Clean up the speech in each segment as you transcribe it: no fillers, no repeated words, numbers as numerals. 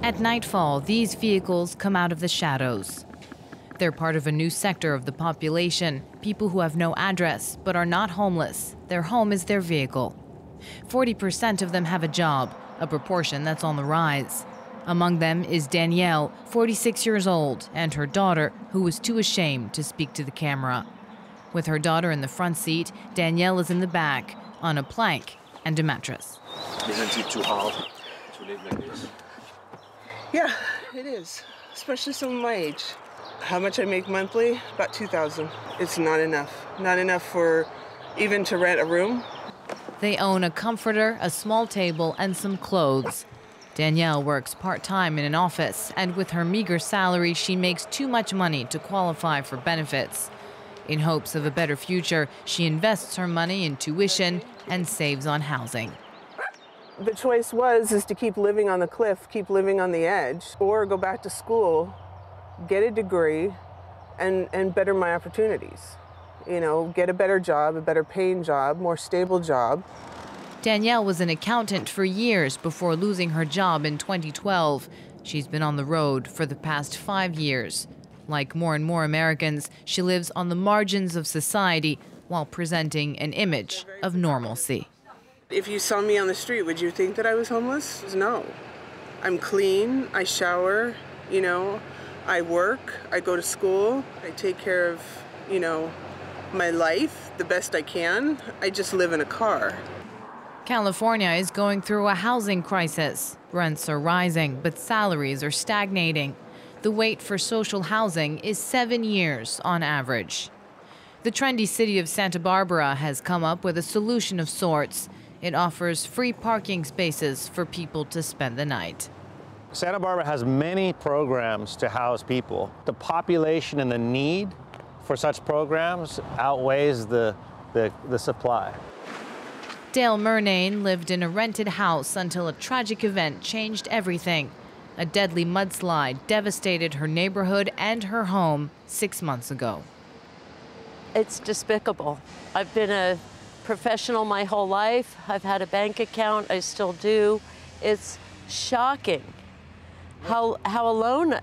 At nightfall, these vehicles come out of the shadows. They're part of a new sector of the population, people who have no address but are not homeless. Their home is their vehicle. 40% of them have a job, a proportion that's on the rise. Among them is Danielle, 46 years old, and her daughter, who was too ashamed to speak to the camera. With her daughter in the front seat, Danielle is in the back, on a plank and a mattress. Isn't it too hard to live like this? Yeah, it is, especially someone my age. How much I make monthly? About $2,000. It's not enough. Not enough for even to rent a room. They own a comforter, a small table, and some clothes. Danielle works part-time in an office, and with her meager salary, she makes too much money to qualify for benefits. In hopes of a better future, she invests her money in tuition and saves on housing. The choice is to keep living on the cliff, keep living on the edge, or go back to school, get a degree, and better my opportunities. You know, get a better job, a better paying job, more stable job. Danielle was an accountant for years before losing her job in 2012. She's been on the road for the past 5 years. Like more and more Americans, she lives on the margins of society while presenting an image of normalcy. If you saw me on the street, would you think that I was homeless? No. I'm clean, I shower, you know, I work, I go to school, I take care of, you know, my life the best I can. I just live in a car. California is going through a housing crisis. Rents are rising, but salaries are stagnating. The wait for social housing is 7 years on average. The trendy city of Santa Barbara has come up with a solution of sorts. It offers free parking spaces for people to spend the night. Santa Barbara has many programs to house people. The population and the need for such programs outweighs the supply. Dale Murnane lived in a rented house until a tragic event changed everything. A deadly mudslide devastated her neighborhood and her home 6 months ago. It's despicable. I've been a professional my whole life. I've had a bank account, I still do. It's shocking how alone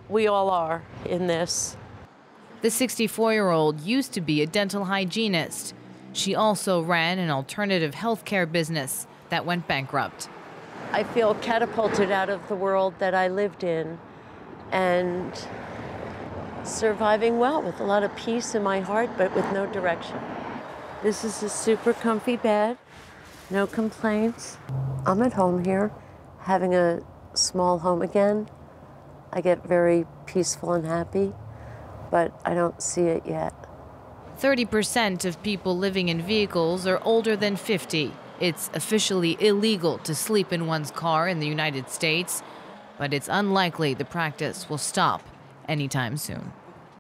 we all are in this. The 64-year-old used to be a dental hygienist. She also ran an alternative healthcare business that went bankrupt. I feel catapulted out of the world that I lived in and surviving well with a lot of peace in my heart, but with no direction. This is a super comfy bed, no complaints. I'm at home here, having a small home again. I get very peaceful and happy, but I don't see it yet. 30% of people living in vehicles are older than 50. It's officially illegal to sleep in one's car in the United States, but it's unlikely the practice will stop anytime soon.